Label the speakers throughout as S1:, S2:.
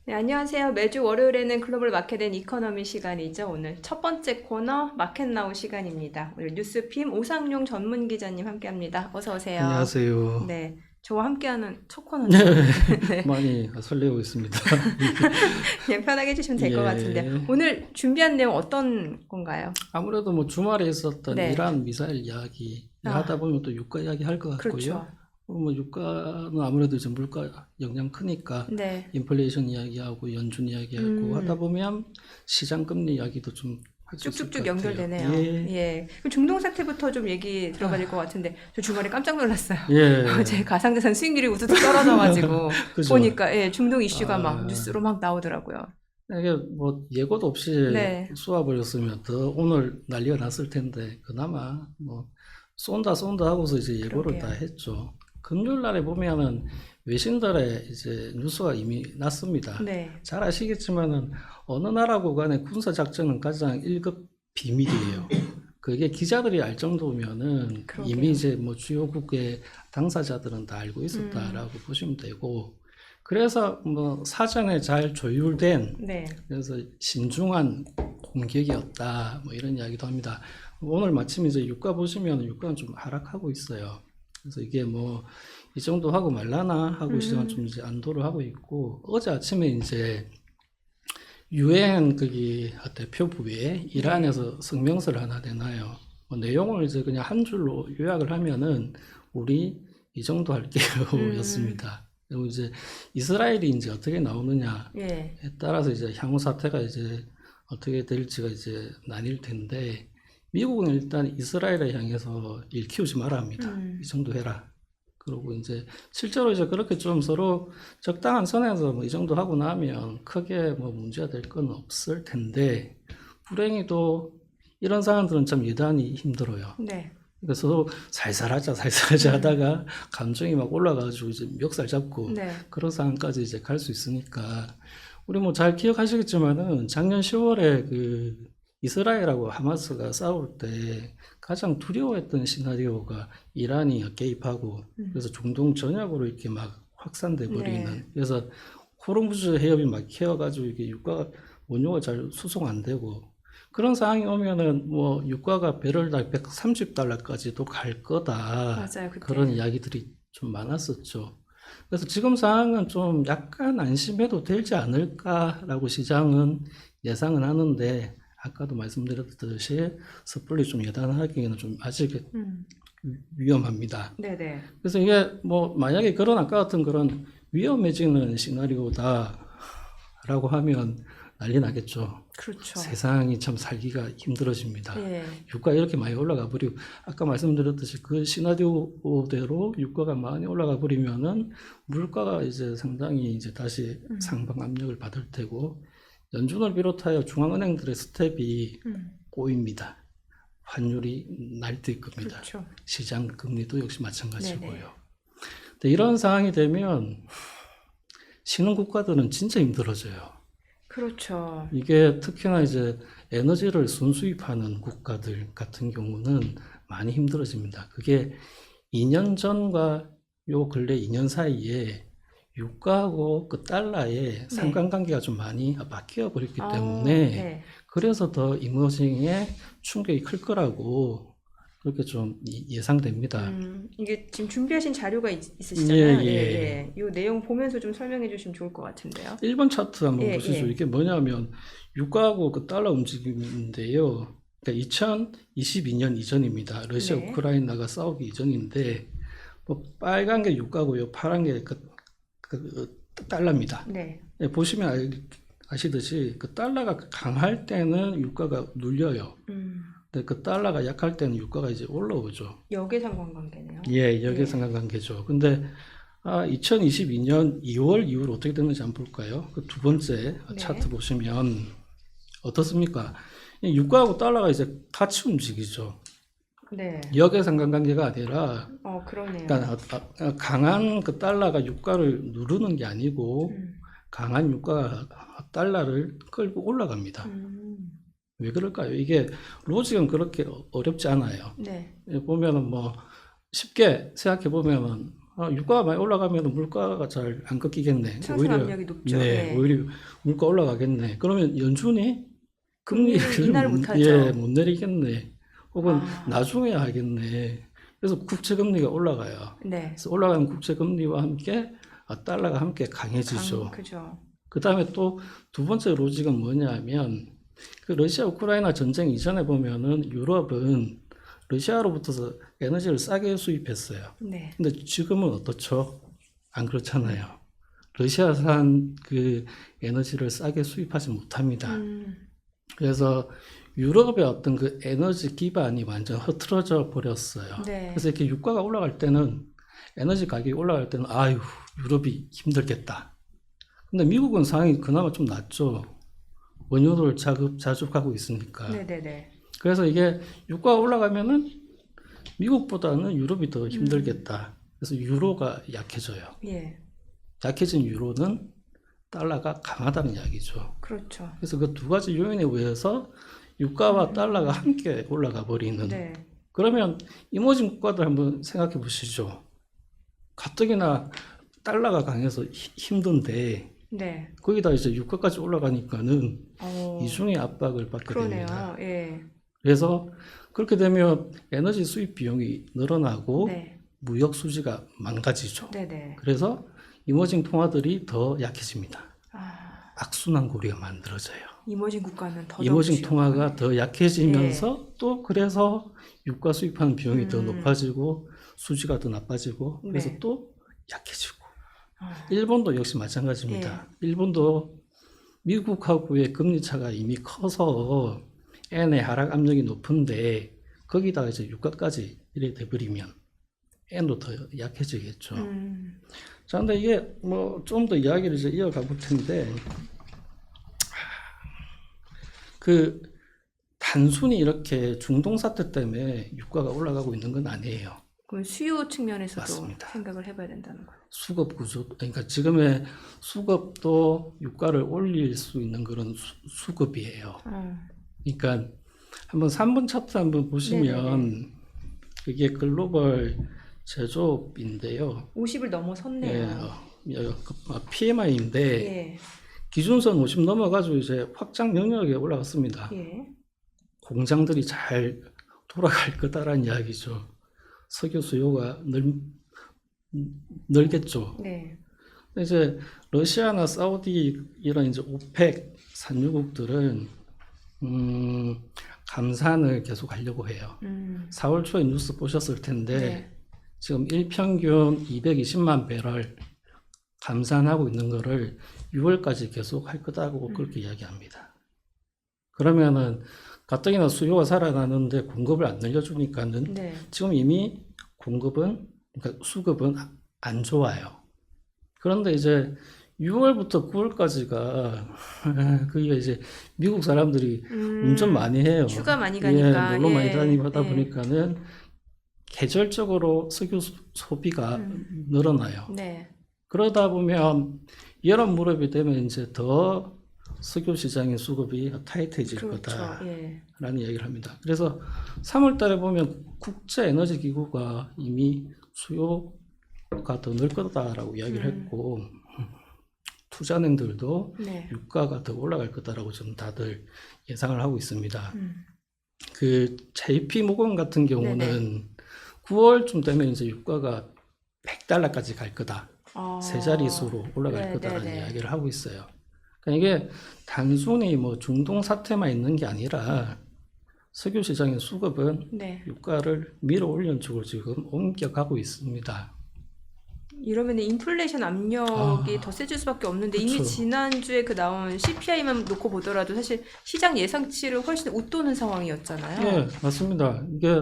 S1: 네, 안녕하세요. 매주 월요일에는 글로벌 마켓 앤 이코노미 시간이죠. 오늘 첫 번째 코너 마켓나우 시간입니다. 오늘 뉴스핌 오상용 전문 기자님 함께합니다. 어서 오세요.
S2: 안녕하세요.
S1: 네, 저와 함께하는 첫
S2: 네,
S1: 코너죠. 네,
S2: 많이 설레고 있습니다.
S1: 그냥 편하게 해주시면 될 것 같은데
S2: 예.
S1: 오늘 준비한 내용 어떤 건가요?
S2: 아무래도 뭐 주말에 있었던
S1: 네,
S2: 이란 미사일 이야기 하다 보면 또 유가 이야기 할 것 같고요.
S1: 그렇죠.
S2: 뭐 유가는 아무래도 이제 물가 영향 크니까
S1: 네,
S2: 인플레이션 이야기하고 연준 이야기하고 하다 보면 시장 금리 이야기도 좀 할 수 있을
S1: 쭉쭉쭉
S2: 것 같아요.
S1: 연결되네요.
S2: 예,
S1: 예, 그럼 중동 사태부터 좀 얘기 들어가야 될 것 같은데 저 주말에 깜짝 놀랐어요.
S2: 예,
S1: 제 가상자산 수익률이 우두둑 떨어져가지고
S2: 그죠.
S1: 보니까 예, 중동 이슈가 막
S2: 아,
S1: 뉴스로 막 나오더라고요.
S2: 이게 뭐 예고도 없이
S1: 네,
S2: 쏘아버렸으면 더 오늘 난리가 났을 텐데 그나마 뭐 쏜다 하고서 이제 예고를 다
S1: 그러게요.
S2: 했죠. 금요일 날에 보면은 외신들의 이제 뉴스가 이미 났습니다.
S1: 네,
S2: 잘 아시겠지만은 어느 나라고 간의 군사 작전은 가장 1급 비밀이에요. 그게 기자들이 알 정도면은 이미
S1: 그러게요.
S2: 이제 뭐 주요국의 당사자들은 다 알고 있었다라고 보시면 되고, 그래서 뭐 사전에 잘 조율된,
S1: 네,
S2: 그래서 신중한 공격이었다 뭐 이런 이야기도 합니다. 오늘 마침 이제 유가 보시면 유가는 좀 하락하고 있어요. 그래서 이게 뭐 이 정도 하고 말라나 하고 시장은 좀 이제 안도를 하고 있고, 어제 아침에 이제 유엔 거기 대표부에
S1: 네,
S2: 이란에서 성명서를 하나 내놔요. 뭐 내용을 이제 그냥 한 줄로 요약을 하면은 우리 이 정도 할게요 였습니다. 그리고 이제 이스라엘이 이제 어떻게 나오느냐에
S1: 예,
S2: 따라서 이제 향후 사태가 이제 어떻게 될지가 이제 나뉠 텐데, 미국은 일단 이스라엘에 향해서 일 키우지 마라 합니다. 이 정도 해라. 그리고 이제 실제로 이제 그렇게 좀 서로 적당한 선에서 뭐 이 정도 하고 나면 크게 뭐 문제가 될 건 없을 텐데, 불행히도 이런 상황들은 참 예단이 힘들어요.
S1: 네,
S2: 그래서 서로 살살하자 하다가 감정이 막 올라가지고 이제 멱살 잡고
S1: 네,
S2: 그런 상황까지 이제 갈 수 있으니까, 우리 뭐 잘 기억하시겠지만은 작년 10월에 그 이스라엘하고 하마스가 싸울 때 가장 두려워했던 시나리오가 이란이 개입하고 그래서 중동 전역으로 이렇게 막 확산돼
S1: 네,
S2: 버리는, 그래서 호르무즈 해협이 막혀가지고 이게 유가가 원유가 잘 수송 안 되고 그런 상황이 오면은 뭐 유가가 배럴당 130달러까지도 갈 거다,
S1: 맞아요,
S2: 그런
S1: 그때.
S2: 이야기들이 좀 많았었죠. 그래서 지금 상황은 좀 약간 안심해도 되지 않을까라고 시장은 예상은 하는데, 아까도 말씀드렸듯이 섣불리 좀 예단하기에는 좀 아직
S1: 음,
S2: 위험합니다.
S1: 네, 네,
S2: 그래서 이게 뭐 만약에 그런 아까 같은 그런 위험해지는 시나리오다라고 하면 난리 나겠죠.
S1: 그렇죠.
S2: 세상이 참 살기가 힘들어집니다.
S1: 예,
S2: 유가 이렇게 많이 올라가 버리고, 아까 말씀드렸듯이 그 시나리오대로 유가가 많이 올라가 버리면은 물가가 이제 상당히 이제 다시 상방 압력을 받을 테고, 연준을 비롯하여 중앙은행들의 스텝이 꼬입니다. 환율이 날뛸 겁니다.
S1: 그렇죠.
S2: 시장 금리도 역시
S1: 네네,
S2: 마찬가지고요. 근데 이런 상황이 되면 신흥 국가들은 진짜 힘들어져요.
S1: 그렇죠.
S2: 이게 특히나 이제 에너지를 순수입하는 국가들 같은 경우는 많이 힘들어집니다. 그게 2년 전과 요 근래 2년 사이에 유가하고 그 달러의
S1: 네,
S2: 상관관계가 좀 많이 바뀌어 버렸기 때문에,
S1: 네,
S2: 그래서 더 이머징에 충격이 클 거라고 그렇게 좀 예상됩니다.
S1: 이게 지금 준비하신 자료가
S2: 예,
S1: 있으시잖아요. 예,
S2: 예.
S1: 예. 이 내용 보면서 좀 설명해 주시면 좋을 것 같은데요.
S2: 1번 차트 한번
S1: 예,
S2: 보시죠.
S1: 예,
S2: 이게 뭐냐면 유가하고 그 달러 움직임인데요. 그러니까 2022년 이전입니다. 러시아
S1: 네,
S2: 우크라이나가 싸우기 이전인데, 뭐 빨간 게 유가고요, 파란 게 그 달러입니다.
S1: 네.
S2: 예, 보시면 아시듯이 그 달러가 강할 때는 유가가 눌려요. 근데 그 달러가 약할 때는 유가가 이제 올라오죠.
S1: 역외상 관계네요.
S2: 예,
S1: 예,
S2: 역의상관관계죠. 근데 2022년 2월 이후로 어떻게 됐는지 한번 볼까요? 그 두 번째
S1: 네,
S2: 차트 보시면 어떻습니까? 이 유가하고 달러가 이제 같이 움직이죠.
S1: 네.
S2: 역의상관관계가 아니라,
S1: 그러네요.
S2: 그러니까 강한 그 달러가 유가를 누르는 게 아니고 강한 유가가 달러를 끌고 올라갑니다. 왜 그럴까요? 이게 로직은 그렇게 어렵지 않아요.
S1: 네,
S2: 보면은 뭐 쉽게 생각해 보면은 유가가 많이 올라가면 물가가 잘 안 꺾이겠네.
S1: 상승
S2: 오히려
S1: 압력이 높죠.
S2: 네,
S1: 예.
S2: 오히려 물가 올라가겠네. 그러면 연준이 금리를
S1: 금리를 인하를 못하죠.
S2: 예, 못 내리겠네. 혹은
S1: 아.
S2: 나중에 하겠네. 그래서 국채 금리가 올라가요.
S1: 네.
S2: 그래서 올라가는 국채 금리와 함께 달러가 함께 강해지죠.
S1: 그죠.
S2: 그 다음에 또 두 번째 로직은 뭐냐면 그 러시아 우크라이나 전쟁 이전에 보면은 유럽은 러시아로부터 에너지를 싸게 수입했어요.
S1: 네.
S2: 근데 지금은 어떻죠? 안 그렇잖아요. 러시아산 그 에너지를 싸게 수입하지 못합니다. 그래서 유럽의 어떤 그 에너지 기반이 완전 흐트러져 버렸어요.
S1: 네.
S2: 그래서 이렇게 유가가 올라갈 때는 에너지 가격이 올라갈 때는 아유 유럽이 힘들겠다. 근데 미국은 상황이 그나마 좀 낫죠. 원유를 자급자족하고 있으니까.
S1: 네네네.
S2: 그래서 이게 유가가 올라가면은 미국보다는 유럽이 더 힘들겠다. 그래서 유로가 약해져요.
S1: 예.
S2: 약해진 유로는 달러가 강하다는 이야기죠.
S1: 그렇죠.
S2: 그래서 그 두 가지 요인에 의해서 유가와 달러가 함께 올라가 버리는.
S1: 네.
S2: 그러면 이모진 국가들 한번 생각해 보시죠. 가뜩이나 달러가 강해서 힘든데
S1: 네.
S2: 거기다 이제 유가까지 올라가니까는
S1: 어,
S2: 이중의 압박을 받게 됩니다.
S1: 그러네요. 예.
S2: 그래서 그렇게 되면 에너지 수입 비용이 늘어나고
S1: 네.
S2: 무역 수지가 망가지죠.
S1: 네네.
S2: 그래서 이머징 통화들이 더 약해집니다.
S1: 아,
S2: 악순환 고리가 만들어져요.
S1: 이머징 국가는 더
S2: 이머징 통화가 더 약해지면서 또 그래서 유가 수입하는 비용이 더 높아지고 수지가 더 나빠지고 그래서
S1: 네.
S2: 또 약해지고
S1: 아,
S2: 일본도 역시 마찬가지입니다. 일본도 미국하고의 금리 차가 이미 커서 엔의 하락 압력이 높은데 거기다가 이제 유가까지 이래 돼버리면 엔도 더 약해지겠죠. 자, 근데 이게 뭐 좀 더 이야기를 이제 이어가 볼 텐데 그 단순히 이렇게 중동 사태 때문에 유가가 올라가고 있는 건 아니에요.
S1: 그럼 수요 측면에서도
S2: 맞습니다.
S1: 생각을 해봐야 된다는 거예요.
S2: 수급 구조, 그러니까 지금의 수급도 유가를 올릴 수 있는 그런 수급이에요. 그러니까 한번 3분 차트 한번 보시면
S1: 네네네.
S2: 그게 글로벌 제조업인데요.
S1: 50을 넘어섰네요.
S2: PMI인데
S1: 예.
S2: 기준선 50 넘어가지고 이제 확장 영역에 올라갔습니다.
S1: 예.
S2: 공장들이 잘 돌아갈 거다라는 이야기죠. 석유 수요가 늘겠죠.
S1: 네.
S2: 이제 러시아나 사우디 이런 이제 오펙 산유국들은 감산을 계속 하려고 해요. 4월 초에 뉴스 보셨을 텐데
S1: 네.
S2: 지금 일평균 220만 배럴 감산하고 있는 거를 6월까지 계속 할 거다고 그렇게 이야기합니다. 그러면은 가뜩이나 수요가 살아나는데 공급을 안 늘려주니까는
S1: 네.
S2: 지금 이미 공급은 그러니까 수급은 안 좋아요. 그런데 이제 6월부터 9월까지가 그게 이제 미국 사람들이 운전 많이 해요.
S1: 휴가 많이 가니까.
S2: 놀러 많이 다니고 하다
S1: 예.
S2: 보니까는 계절적으로 석유 소비가 늘어나요.
S1: 네.
S2: 그러다 보면 여름 무렵이 되면 이제 더 석유 시장의 수급이 타이트해질
S1: 그렇죠.
S2: 거다라는
S1: 예.
S2: 얘기를 합니다. 그래서 3월 달에 보면 국제에너지기구가 이미 수요가 더 늘 거다라고 이야기를 했고 투자은행들도
S1: 네.
S2: 유가가 더 올라갈 거다라고 좀 다들 예상을 하고 있습니다. 그 JP 모건 같은 경우는
S1: 네네.
S2: 9월쯤 되면 이제 유가가 100달러까지 갈 거다.
S1: 어,
S2: 세 자릿수로 올라갈
S1: 네,
S2: 거다라는
S1: 네, 네.
S2: 이야기를 하고 있어요. 그러니까 이게 단순히 뭐 중동 사태만 있는 게 아니라 석유 시장의 수급은
S1: 네.
S2: 유가를 밀어 올리는 쪽으로 지금 옮겨가고 있습니다.
S1: 이러면 인플레이션 압력이 더 세질 수밖에 없는데 이미
S2: 그쵸.
S1: 지난주에 그 나온 CPI만 놓고 보더라도 사실 시장 예상치를 훨씬 웃도는 상황이었잖아요.
S2: 네, 맞습니다. 이게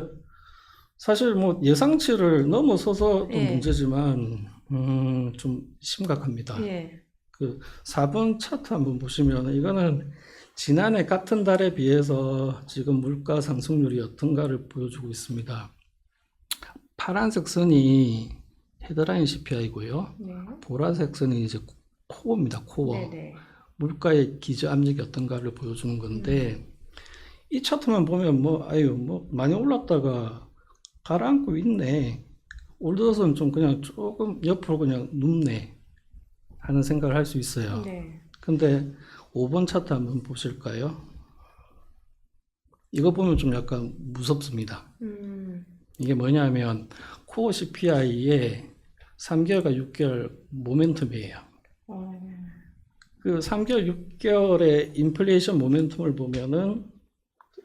S2: 사실 뭐 예상치를 넘어서서도
S1: 예.
S2: 문제지만 좀 심각합니다.
S1: 예.
S2: 그 4분 차트 한번 보시면 이거는 지난해 같은 달에 비해서 지금 물가 상승률이 어떤가를 보여주고 있습니다. 파란색 선이 헤드라인 CPI고요.
S1: 네.
S2: 보라색 선이 이제 코어입니다. 코어.
S1: 네네.
S2: 물가의 기저 압력이 어떤가를 보여주는 건데 이 차트만 보면 뭐 많이 올랐다가 가라앉고 있네. 올 들어서는 좀 그냥 조금 옆으로 그냥 눕네 하는 생각을 할 수 있어요.
S1: 네.
S2: 근데 5번 차트 한번 보실까요? 이거 보면 좀 약간 무섭습니다. 이게 뭐냐면 코어 CPI의 3개월과 6개월 모멘텀이에요. 그 3개월, 6개월의 인플레이션 모멘텀을 보면은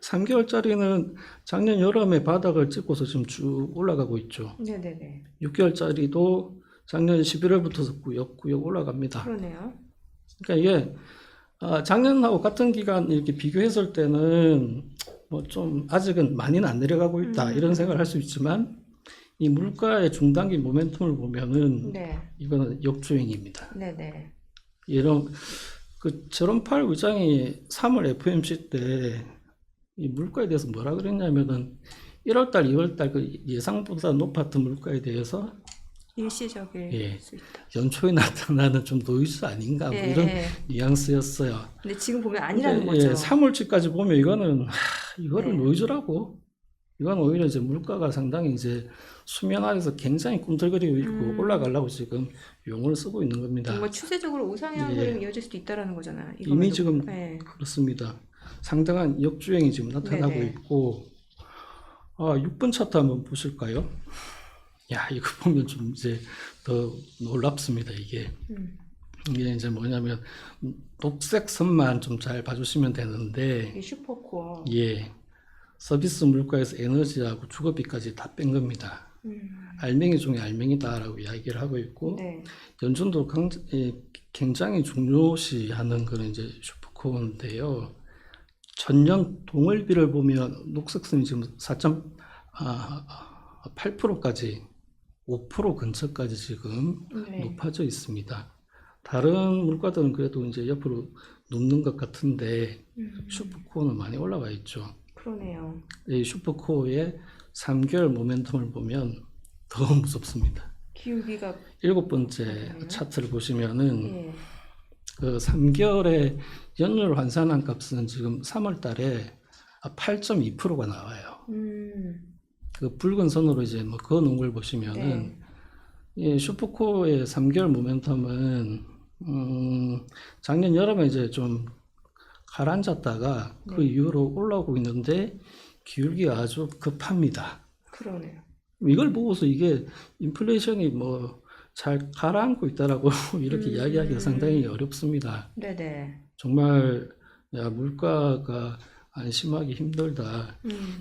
S2: 3개월짜리는 작년 여름에 바닥을 찍고서 지금 쭉 올라가고 있죠.
S1: 네네네.
S2: 6개월짜리도 작년 11월부터 꾸역꾸역 올라갑니다.
S1: 그러네요.
S2: 그러니까 이게 작년하고 같은 기간 이렇게 비교했을 때는 뭐 좀 아직은 많이는 안 내려가고 있다 이런 생각을 할 수 있지만 이 물가의 중단기 모멘텀을 보면은
S1: 네.
S2: 이거는 역주행입니다.
S1: 네네.
S2: 이런 그 제롬 파월 의장이 3월 FOMC 때 이 물가에 대해서 뭐라 그랬냐면은 1월달, 2월달 그 예상보다 높았던 물가에 대해서
S1: 일시적일
S2: 예.
S1: 수 있다.
S2: 연초에 나타나는 좀 노이즈 아닌가 뭐 이런 뉘앙스였어요.
S1: 근데 지금 보면 아니라는
S2: 근데,
S1: 거죠.
S2: 3월치까지 보면 이거는 이거를
S1: 네.
S2: 노이즈라고. 이건 오히려 이제 물가가 상당히 이제 수면 아래서 굉장히 꿈틀거리고 있고 올라가려고 지금 용어를 쓰고 있는 겁니다.
S1: 뭔가 추세적으로 우상향
S2: 예.
S1: 흐름이 이어질 수도 있다라는 거잖아요.
S2: 이미
S1: 이거만도.
S2: 지금
S1: 네.
S2: 그렇습니다. 상당한 역주행이 지금 나타나고
S1: 네네.
S2: 있고 6번 차트 한번 보실까요? 야, 이거 보면 좀 이제 더 놀랍습니다. 이게 이제 뭐냐면 녹색 선만 좀 잘 봐주시면 되는데
S1: 이게 슈퍼코어.
S2: 예, 서비스 물가에서 에너지하고 주거비까지 다 뺀 겁니다. 알맹이 중에 알맹이다라고 이야기를 하고 있고
S1: 네.
S2: 연준도 굉장히 중요시하는 그런 이제 슈퍼코어인데요. 전년 동월비를 보면 녹색선이 지금 4.8%까지 5% 근처까지 지금
S1: 네.
S2: 높아져 있습니다. 다른 물가들은 그래도 이제 옆으로 눕는 것 같은데 슈퍼코어는 많이 올라와 있죠.
S1: 그러네요.
S2: 이 슈퍼코어의 3개월 모멘텀을 보면 더 무섭습니다.
S1: 기울기가
S2: 7번째 차트를 보시면은
S1: 예.
S2: 그 3개월의 연율 환산한 값은 지금 3월 달에 8.2%가 나와요. 그 붉은 선으로 이제 뭐 그어놓은 걸 보시면은 이 슈퍼코어의 3개월 모멘텀은 작년 여름에 이제 좀 가라앉았다가 그 이후로 올라오고 있는데 기울기가 아주 급합니다.
S1: 그러네요.
S2: 이걸 보고서 이게 인플레이션이 뭐 잘 가라앉고 있다라고 이렇게 이야기하기가 상당히 어렵습니다.
S1: 네네.
S2: 정말 야, 물가가 안심하기 힘들다.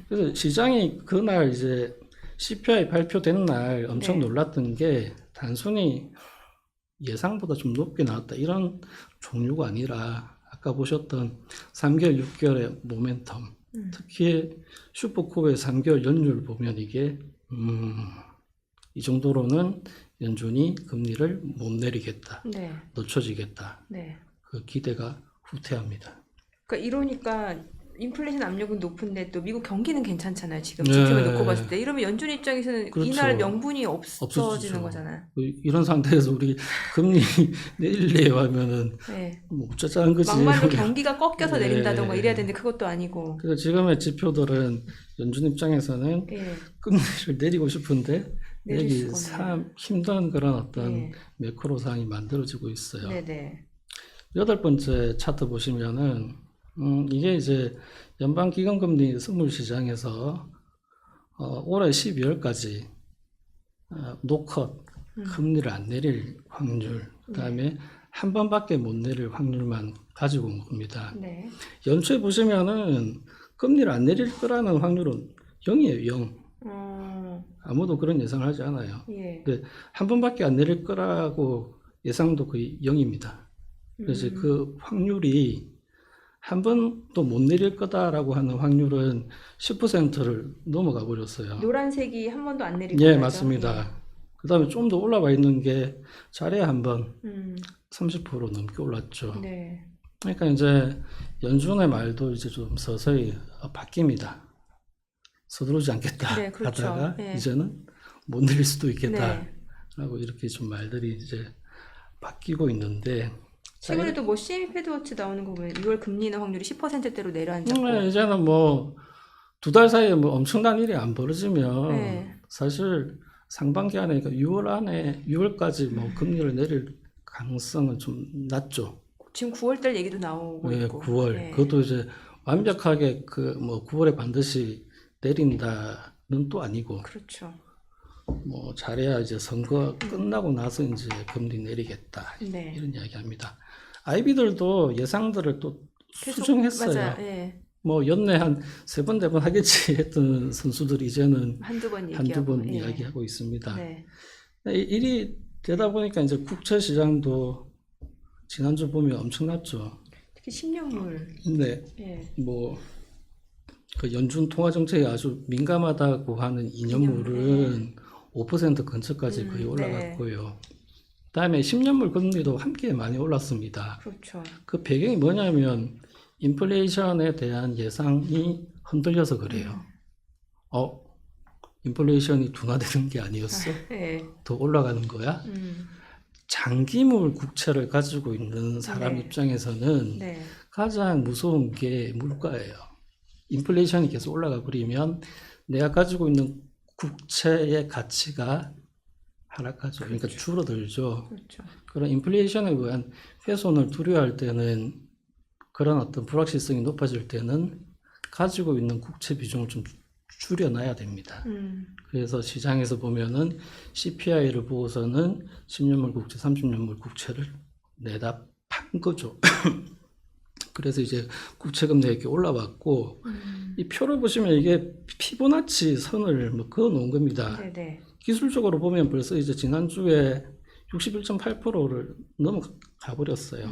S2: 그래서 시장이 그날 이제 CPI 발표된 날 엄청
S1: 네.
S2: 놀랐던 게 단순히 예상보다 좀 높게 나왔다 이런 종류가 아니라 아까 보셨던 3개월, 6개월의 모멘텀, 특히 슈퍼코어의 3개월 연율 보면 이게 이 정도로는 연준이 금리를 못 내리겠다,
S1: 네.
S2: 늦춰지겠다.
S1: 네.
S2: 그 기대가 후퇴합니다.
S1: 그러니까 이러니까 인플레이션 압력은 높은데 또 미국 경기는 괜찮잖아요. 지금
S2: 네.
S1: 지표를 놓고 봤을 때 이러면 연준 입장에서는
S2: 그렇죠.
S1: 이날 명분이 없어지는
S2: 없어지죠.
S1: 거잖아요.
S2: 이런 상태에서 우리 금리 내릴래요 하면은
S1: 네.
S2: 뭐 어쩌자는 거지.
S1: 막말로 경기가 꺾여서
S2: 네.
S1: 내린다던가 이래야 되는데 그것도 아니고.
S2: 그래서 지금의 지표들은 연준 입장에서는
S1: 예.
S2: 금리를 내리고 싶은데
S1: 내릴
S2: 내리기
S1: 수가 없네요.
S2: 참 힘든 그런 어떤
S1: 예.
S2: 매크로 상황이 만들어지고 있어요.
S1: 네네.
S2: 8번째 차트 보시면은 이게 이제 연방기금금리 선물 시장에서 올해 12월까지 노컷 금리를 안 내릴 확률, 그다음에 한 번밖에 못 내릴 확률만 가지고 온 겁니다.
S1: 네.
S2: 연초에 보시면은 금리를 안 내릴 거라는 확률은 0이에요, 0. 아무도 그런 예상을 하지 않아요.
S1: 예.
S2: 근데 한 번밖에 안 내릴 거라고 예상도 거의 0입니다. 그래서 그 확률이 한 번도 못 내릴 거다라고 하는 확률은 10%를 넘어가 버렸어요.
S1: 노란색이 한 번도 안 내릴
S2: 예,
S1: 거죠?
S2: 맞습니다. 그 다음에 좀 더 올라와 있는 게 잘해야 한 번
S1: 예.
S2: 30% 넘게 올랐죠.
S1: 네.
S2: 그러니까 이제 연준의 말도 이제 좀 서서히 바뀝니다. 서두르지 않겠다
S1: 네, 그렇죠.
S2: 하다가
S1: 네.
S2: 이제는 못 내릴 수도 있겠다라고
S1: 네.
S2: 이렇게 좀 말들이 이제 바뀌고 있는데
S1: 최근에도 뭐 CME 패드워치 나오는 거 보면 6월 금리는 확률이 10%대로 내려앉았고.
S2: 이제는 뭐 2달 사이에 뭐 엄청난 일이 안 벌어지면
S1: 네.
S2: 사실 상반기 안에 그러니까 6월 안에 6월까지 뭐 금리를 내릴 가능성은 좀 낮죠.
S1: 지금 9월 달 얘기도 나오고
S2: 네,
S1: 있고.
S2: 9월.
S1: 네.
S2: 그것도 이제 완벽하게 그 뭐 9월에 반드시 내린다는 또 아니고
S1: 그렇죠.
S2: 뭐 잘해야 이제 선거 끝나고 나서 이제 금리 내리겠다
S1: 네.
S2: 이런 이야기합니다. 아이비들도 예상들을 또
S1: 계속
S2: 수정했어요.
S1: 맞아요. 예.
S2: 뭐 연내 한 3번, 4번 하겠지 했던 선수들이 이제는
S1: 한두 번
S2: 한두
S1: 얘기하고.
S2: 번
S1: 예.
S2: 이야기하고 있습니다.
S1: 네.
S2: 일이 되다 보니까 이제 국채 시장도 지난주 보면 엄청났죠.
S1: 특히 10년물.
S2: 근데
S1: 예.
S2: 뭐 그 연준 통화 정책에 아주 민감하다고 하는 2년물은 5% 근처까지 거의
S1: 네.
S2: 올라갔고요. 그다음에 10년물 금리도 함께 많이 올랐습니다.
S1: 그렇죠.
S2: 그 배경이 뭐냐면 인플레이션에 대한 예상이 흔들려서 그래요. 인플레이션이 둔화되는 게 아니었어?
S1: 예.
S2: 더 올라가는 거야? 장기물 국채를 가지고 있는 사람
S1: 네.
S2: 입장에서는
S1: 네.
S2: 가장 무서운 게 물가예요. 인플레이션이 계속 올라가 버리면 내가 가지고 있는 국채의 가치가 하락하죠. 그러니까
S1: 그렇죠.
S2: 줄어들죠.
S1: 그렇죠.
S2: 그런 인플레이션에 의한 훼손을 두려워할 때는 그런 어떤 불확실성이 높아질 때는 가지고 있는 국채 비중을 좀 줄여놔야 됩니다. 그래서 시장에서 보면은 CPI를 보고서는 10년물 국채, 30년물 국채를 내다 판 거죠. 그래서 이제 국채 금리가 이렇게 올라왔고 이 표를 보시면 이게 피보나치 선을 뭐 그어 놓은 겁니다.
S1: 네네.
S2: 기술적으로 보면 벌써 이제 지난주에 61.8%를 넘어가 버렸어요.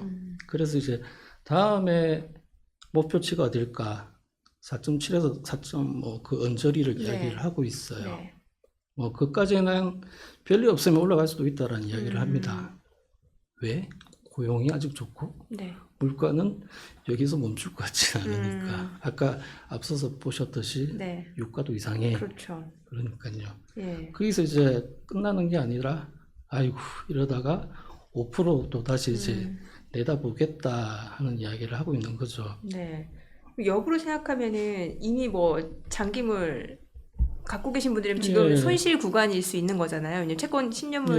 S2: 그래서 이제 다음에 목표치가 어딜까? 4.7에서 4. 뭐 그 언저리를
S1: 네.
S2: 이야기를 하고 있어요.
S1: 네.
S2: 뭐 그까지는 별일 없으면 올라갈 수도 있다라는 이야기를 합니다. 왜? 고용이 아직 좋고
S1: 네.
S2: 물가는 여기서 멈출 것 같지 않으니까. 아까 앞서서 보셨듯이
S1: 네.
S2: 유가도 이상해.
S1: 그렇죠.
S2: 그러니까요.
S1: 예.
S2: 거기서 이제 끝나는 게 아니라 아이고 이러다가 5%또 다시 이제 내다보겠다 하는 이야기를 하고 있는 거죠.
S1: 네. 역으로 생각하면은 이미 뭐 장기물 갖고 계신 분들은 지금
S2: 예.
S1: 손실 구간일 수 있는 거잖아요. 왜냐면 채권 10년물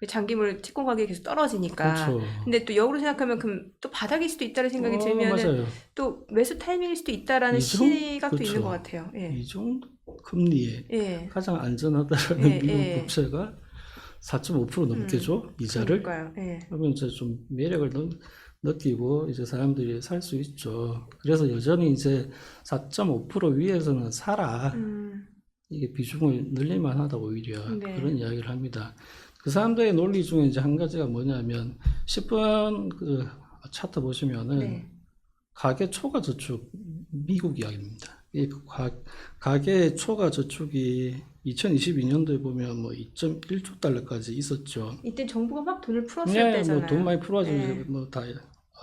S2: 예,
S1: 장기물 채권 가격이 계속 떨어지니까.
S2: 그렇죠.
S1: 근데 또 역으로 생각하면 그럼 또 바닥일 수도 있다는 생각이 들면은
S2: 맞아요.
S1: 또 매수 타이밍일 수도 있다라는
S2: 이
S1: 시각도
S2: 그렇죠.
S1: 있는 것 같아요. 예.
S2: 이 정도 금리에
S1: 예.
S2: 가장 안전하다라는
S1: 예,
S2: 미국
S1: 예.
S2: 국채가 4.5% 넘게 줘 이자를.
S1: 그러니까요. 예.
S2: 그러면 이제 좀 매력을 느끼고 이제 사람들이 살 수 있죠. 그래서 여전히 이제 4.5% 위에서는 사라. 이게 비중을 늘릴만 하다 오히려
S1: 네.
S2: 그런 이야기를 합니다. 그 사람들의 논리 중에 이제 한 가지가 뭐냐면 10번 그 차트 보시면은
S1: 네.
S2: 가계 초과 저축 미국 이야기입니다. 이 가계 초과 저축이 2022년도에 보면 뭐 2.1조 달러까지 있었죠.
S1: 이때 정부가 막 돈을 풀었을
S2: 네,
S1: 때잖아요.
S2: 뭐 돈 많이 풀어가지고
S1: 네.
S2: 이제 뭐 다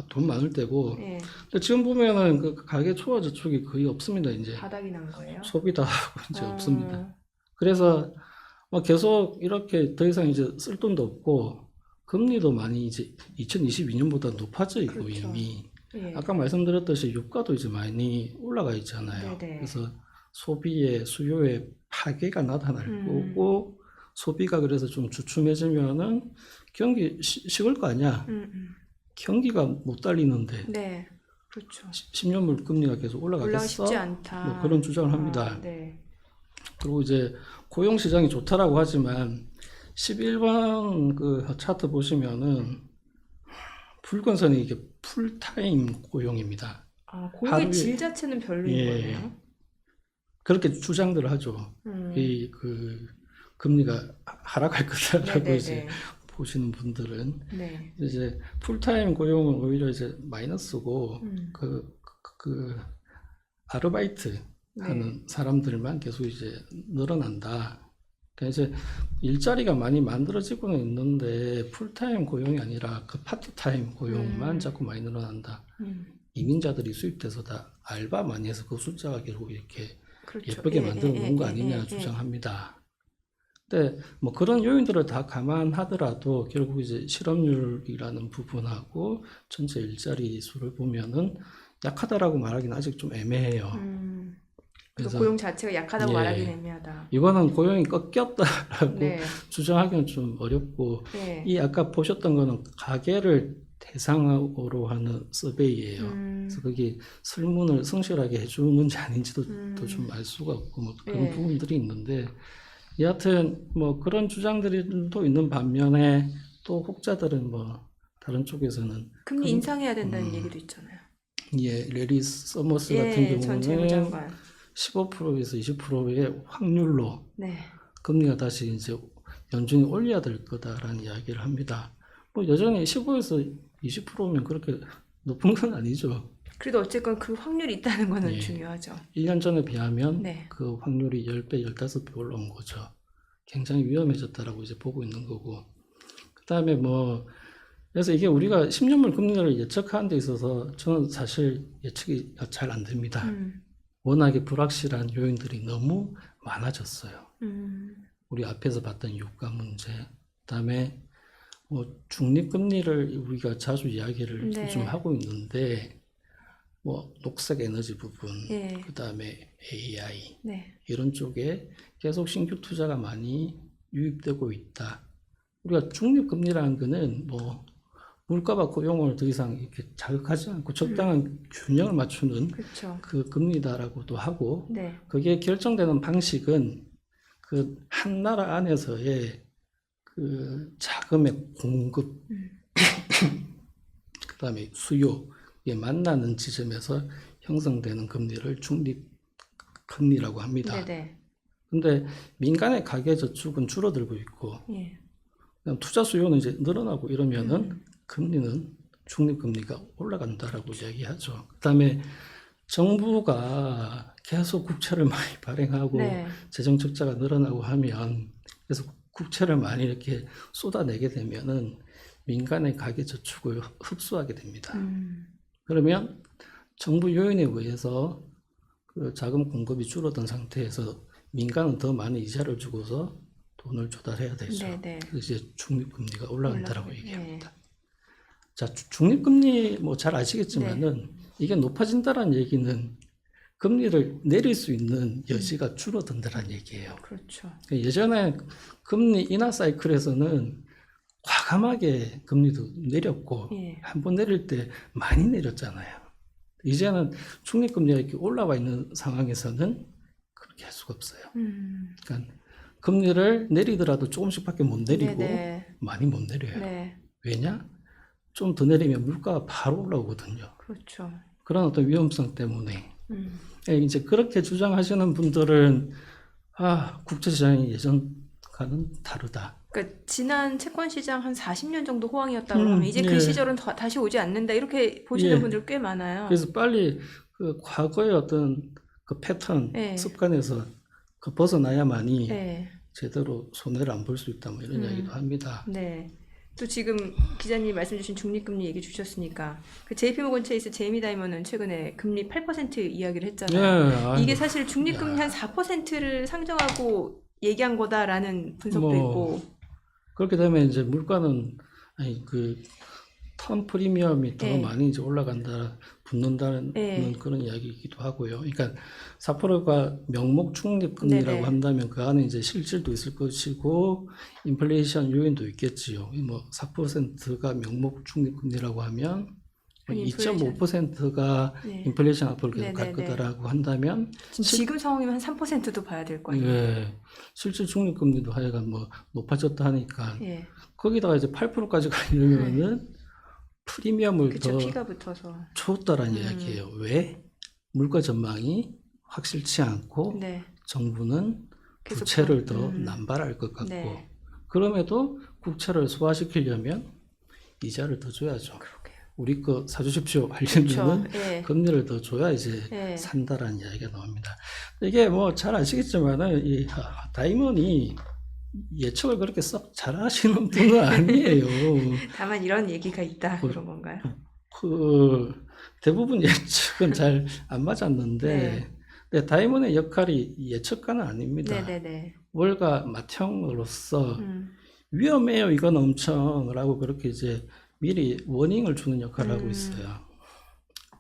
S2: 돈 많을 때고.
S1: 예.
S2: 근데 지금 보면은 그 가계 초과 저축이 거의 없습니다. 이제
S1: 바닥이 난 거예요.
S2: 소비 다 하고 이제
S1: 어.
S2: 없습니다. 그래서 뭐 계속 이렇게 더 이상 이제 쓸 돈도 없고 금리도 많이 이제 2022년보다 높아져 있고
S1: 그렇죠.
S2: 이미
S1: 예.
S2: 아까 말씀드렸듯이 유가도 이제 많이 올라가 있잖아요.
S1: 네네.
S2: 그래서 소비의 수요의 파괴가 나타날 거고 소비가 그래서 좀 주춤해지면은 경기 식을 거 아니야. 경기가 못 달리는데
S1: 네. 그렇죠.
S2: 10년물 금리가 계속
S1: 올라가기
S2: 올라가겠어?
S1: 쉽지 않다.
S2: 뭐 그런 주장을 합니다.
S1: 네.
S2: 그리고 이제 고용 시장이 좋다라고 하지만 11번 그 차트 보시면은 붉은 선이 이게 풀타임 고용입니다.
S1: 아, 고용의
S2: 하루에-
S1: 질 자체는 별로인
S2: 예.
S1: 거예요.
S2: 그렇게 주장들을 하죠. 이 그 금리가 하락할 거다라고 이제
S1: 네네네.
S2: 보시는 분들은
S1: 네.
S2: 이제 풀타임 고용은 오히려 이제 마이너스고 그 아르바이트 하는 사람들만 계속 이제 늘어난다. 그러니까 이제 일자리가 많이 만들어지고는 있는데 풀타임 고용이 아니라 그 파트타임 고용만 자꾸 많이 늘어난다. 이민자들이 수입돼서 다 알바 많이 해서 그 숫자가 결국 이렇게
S1: 그렇죠.
S2: 예쁘게 만들어 놓은 거 아니냐 주장합니다. 근데 뭐 그런 요인들을 다 감안하더라도 결국 이제 실업률이라는 부분하고 전체 일자리 수를 보면은 약하다라고 말하기는 아직 좀 애매해요.
S1: 또
S2: 그래서
S1: 고용 자체가 약하다고
S2: 예.
S1: 말하기는 애매하다.
S2: 이거는 고용이 꺾였다라고
S1: 네.
S2: 주장하기는 좀 어렵고
S1: 네.
S2: 이 아까 보셨던 거는 가계를 대상으로 하는 서베이예요. 그래서 거기 설문을 성실하게 해주는지 아닌지도 또 좀 알 수가 없고 뭐 그런
S1: 네.
S2: 부분들이 있는데 여하튼 뭐 그런 주장들이 또 있는 반면에 또 혹자들은 뭐 다른 쪽에서는
S1: 금리 인상해야 된다는 얘기도 있잖아요.
S2: 예, 레리 서머스 같은
S1: 예, 전
S2: 경우는
S1: 재무장관.
S2: 15%에서 20%의 확률로
S1: 네.
S2: 금리가 다시 이제 연준이 올려야 될 거다라는 이야기를 합니다. 뭐 여전히 15에서 20%면 그렇게 높은 건 아니죠.
S1: 그래도 어쨌건 그 확률이 있다는 거는
S2: 예.
S1: 중요하죠.
S2: 1년 전에 비하면
S1: 네.
S2: 그 확률이 10배, 15배 올라온 거죠. 굉장히 위험해졌다라고 이제 보고 있는 거고. 그 다음에 뭐, 그래서 이게 우리가 10년물 금리를 예측하는 데 있어서 저는 사실 예측이 잘 안 됩니다. 워낙에 불확실한 요인들이 너무 많아졌어요. 우리 앞에서 봤던 유가 문제, 그다음에 뭐 중립금리를 우리가 자주 이야기를
S1: 네.
S2: 요즘 하고 있는데 뭐 녹색 에너지 부분,
S1: 예.
S2: 그다음에 AI
S1: 네.
S2: 이런 쪽에 계속 신규 투자가 많이 유입되고 있다. 우리가 중립금리라는 거는 뭐 물가와 고용을 더 이상 이렇게 자극하지 않고 적당한 균형을 맞추는
S1: 그렇죠.
S2: 그 금리다라고도 하고
S1: 네.
S2: 그게 결정되는 방식은 그 한 나라 안에서의 그 자금의 공급 그다음에 수요에 만나는 지점에서 형성되는 금리를 중립 금리라고 합니다.
S1: 네네.
S2: 근데 민간의 가계 저축은 줄어들고 있고
S1: 예.
S2: 그다음 투자 수요는 이제 늘어나고 이러면은 금리는 중립금리가 올라간다라고 이야기하죠. 그다음에 정부가 계속 국채를 많이 발행하고
S1: 네.
S2: 재정 적자가 늘어나고 하면 그래서 국채를 많이 이렇게 쏟아내게 되면은 민간의 가계 저축을 흡수하게 됩니다. 그러면 정부 요인에 의해서 그 자금 공급이 줄어든 상태에서 민간은 더 많은 이자를 주고서 돈을 조달해야 되죠.
S1: 네네.
S2: 그래서 이제 중립금리가 올라간다라고
S1: 올라가요.
S2: 얘기합니다. 자, 중립금리 뭐 잘 아시겠지만은 이게 높아진다라는 얘기는 금리를 내릴 수 있는 여지가 줄어든다라는 얘기예요.
S1: 그렇죠.
S2: 예전에 금리 인하 사이클에서는 과감하게 금리도 내렸고
S1: 예.
S2: 한 번 내릴 때 많이 내렸잖아요. 이제는 중립금리가 이렇게 올라와 있는 상황에서는 그렇게 할 수가 없어요. 그러니까 금리를 내리더라도 조금씩밖에 못 내리고
S1: 네네.
S2: 많이 못 내려요.
S1: 네.
S2: 왜냐? 좀 더 내리면 물가가 바로 올라오거든요.
S1: 그렇죠.
S2: 그런 어떤 위험성 때문에. 예, 이제 그렇게 주장하시는 분들은 국제시장이 예전과는 다르다.
S1: 그러니까 지난 채권 시장 한 40년 정도 호황이었다고 하면 이제 그
S2: 예.
S1: 시절은 다시 오지 않는다 이렇게 보시는
S2: 예.
S1: 분들 꽤 많아요.
S2: 그래서 빨리 그 과거의 어떤 그 패턴,
S1: 예.
S2: 습관에서 그 벗어나야만이
S1: 네.
S2: 제대로 손해를 안 볼 수 있다 뭐 이런 이야기도 합니다.
S1: 네. 또 지금 기자님 말씀 주신 중립금리 얘기 주셨으니까 그 JP모건 체이스 제이미 다이먼은 최근에 금리 8% 이야기를 했잖아요.
S2: 예,
S1: 이게 사실 중립금리 한 4%를 상정하고 얘기한 거다라는 분석도
S2: 뭐,
S1: 있고.
S2: 그렇게 되면 이제 물가는 그 턴 프리미엄이 더
S1: 네.
S2: 많이 이제 올라간다, 붙는다는
S1: 네.
S2: 그런 이야기이기도 하고요. 그러니까 4%가 명목 중립금리라고
S1: 네네.
S2: 한다면 그 안에 이제 실질도 있을 것이고 인플레이션 요인도 있겠지요. 뭐 4%가 명목 중립금리라고 하면 2.5%가
S1: 네.
S2: 인플레이션 앞으로 계속 갈
S1: 네네네.
S2: 거다라고 한다면
S1: 지금 상황이면 한 3%도 봐야 될 거 아니에요.
S2: 예, 실질 중립금리도 하여간 뭐 높아졌다 하니까
S1: 예.
S2: 거기다가 이제 8%까지 가려면은 프리미엄을
S1: 그쵸,
S2: 더
S1: 피가 붙어서.
S2: 줬다라는 이야기예요. 왜? 물가 전망이 확실치 않고
S1: 네.
S2: 정부는
S1: 계속
S2: 부채를
S1: 더,
S2: 더 남발할 것 같고
S1: 네.
S2: 그럼에도 국채를 소화시키려면 이자를 더 줘야죠.
S1: 그러게요.
S2: 우리 거 사주십시오
S1: 그렇죠.
S2: 하려면은
S1: 예.
S2: 금리를 더 줘야 이제
S1: 예.
S2: 산다라는 이야기가 나옵니다. 이게 뭐 잘 아시겠지만은 이 다이먼이 예측을 그렇게 썩 잘하시는 분은 아니에요.
S1: 다만 이런 얘기가 있다 그런 건가요?
S2: 그 대부분 예측은 잘 안 맞았는데
S1: 네.
S2: 근데 다이먼의 역할이 예측가는 아닙니다.
S1: 네네네.
S2: 월가 맏형으로서 위험해요 이건 엄청라고 그렇게 이제 미리 워닝을 주는 역할을 하고 있어요.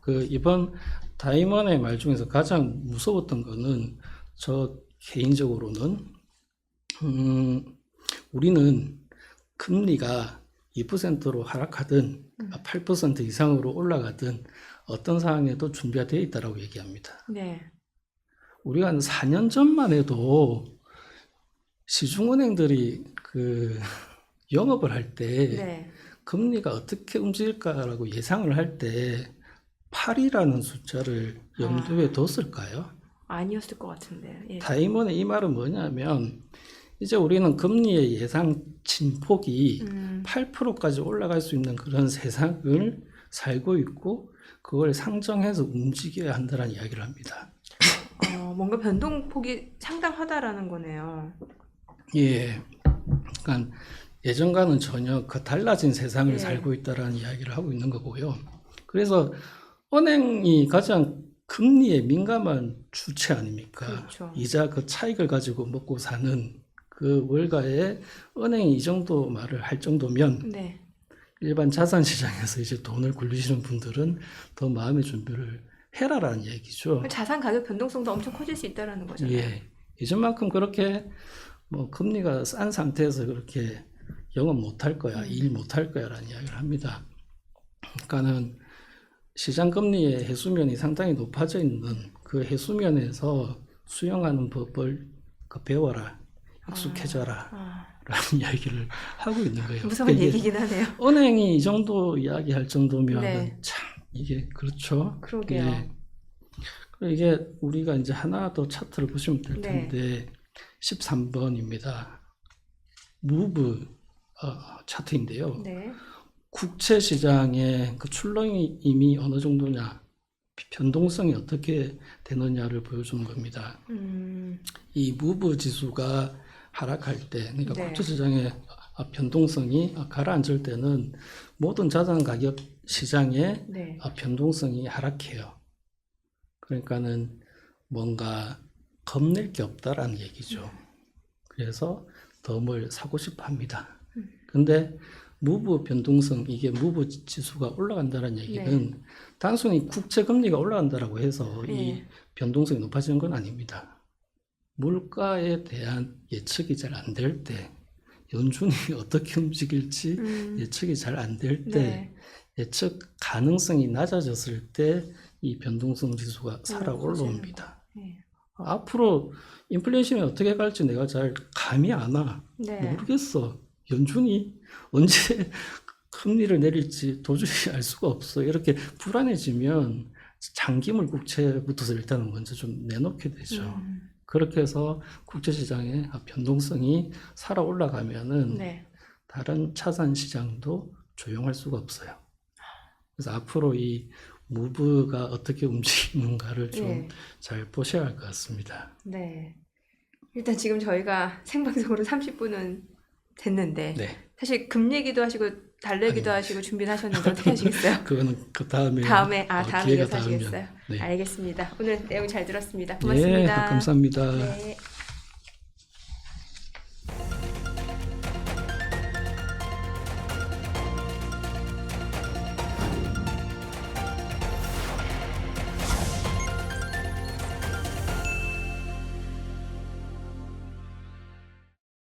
S2: 그 이번 다이먼의 말 중에서 가장 무서웠던 거는 저 개인적으로는 우리는 금리가 2%로 하락하든 8% 이상으로 올라가든 어떤 상황에도 준비가 되어 있다라고 얘기합니다.
S1: 네.
S2: 우리가 한 4년 전만 해도 시중은행들이 그 영업을 할 때
S1: 네.
S2: 금리가 어떻게 움직일까라고 예상을 할 때 8이라는 숫자를 염두에 뒀을까요?
S1: 아니었을 것 같은데. 예.
S2: 다이먼의 이 말은 뭐냐면 이제 우리는 금리의 예상 진폭이 8%까지 올라갈 수 있는 그런 세상을 살고 있고 그걸 상정해서 움직여야 한다는 이야기를 합니다.
S1: 뭔가 변동폭이 상당하다라는 거네요.
S2: 예. 그러니까 예전과는 전혀 그 달라진 세상을
S1: 예.
S2: 살고 있다라는 이야기를 하고 있는 거고요. 그래서 은행이 가장 금리에 민감한 주체 아닙니까?
S1: 그렇죠.
S2: 이자 그 차익을 가지고 먹고 사는 그 월가에 은행이 이 정도 말을 할 정도면
S1: 네.
S2: 일반 자산 시장에서 이제 돈을 굴리시는 분들은 더 마음의 준비를 해라라는 얘기죠.
S1: 자산 가격 변동성도 엄청 커질 수 있다라는 거잖아요.
S2: 예. 예전만큼 그렇게 뭐 금리가 싼 상태에서 그렇게 영업 못할 거야, 일 못할 거야라는 이야기를 합니다. 그러니까는 시장 금리의 해수면이 상당히 높아져 있는 그 해수면에서 수영하는 법을 배워라, 익숙해져라 라는 이야기를 하고 있는 거예요.
S1: 무서운
S2: 그러니까 이게
S1: 얘기긴 하네요.
S2: 은행이 이 정도 이야기할 정도면
S1: 네.
S2: 참 이게 그렇죠.
S1: 그러게요.
S2: 예. 그리고 이게 우리가 이제 하나 더 차트를 보시면 될
S1: 네.
S2: 텐데 13번입니다. 무브 차트인데요.
S1: 네.
S2: 국채 시장의 그 출렁임이 어느 정도냐, 변동성이 어떻게 되느냐를 보여주는 겁니다. 이 무브 지수가 하락할 때, 그러니까
S1: 네.
S2: 국채 시장의 변동성이 가라앉을 때는 모든 자산 가격 시장의
S1: 네.
S2: 변동성이 하락해요. 그러니까는 뭔가 겁낼 게 없다라는 얘기죠. 그래서 더 뭘 사고 싶어 합니다. 근데 무브 변동성, 이게 무브 지수가 올라간다는 얘기는 단순히 국채 금리가 올라간다라고 해서 이 변동성이 높아지는 건 아닙니다. 물가에 대한 예측이 잘 안 될 때, 연준이 어떻게 움직일지 예측이 잘 안 될 때, 예측 가능성이 낮아졌을 때 이 변동성 지수가 살아 올라옵니다. 앞으로 인플레이션이 어떻게 갈지 내가 잘 감이 안 와. 모르겠어. 연준이 언제 금리를 내릴지 도저히 알 수가 없어. 이렇게 불안해지면 장기물 국채부터 일단은 먼저 좀 내놓게 되죠. 그렇게 해서 국제시장의 변동성이 살아 올라가면은 다른 차산 시장도 조용할 수가 없어요. 그래서 앞으로 이 무브가 어떻게 움직이는가를 좀 잘 보셔야 할 것 같습니다.
S1: 네. 일단 지금 저희가 생방송으로 30분은 됐는데 사실 금 얘기도 하시고 달 얘기도 하시고 준비를 하셨는데 어떻게 하시겠어요?
S2: 그거는 그 다음에
S1: 다음에
S2: 기회가
S1: 이어서 하시겠어요?
S2: 네.
S1: 알겠습니다. 오늘 내용 잘 들었습니다. 고맙습니다.
S2: 감사합니다.
S1: 네.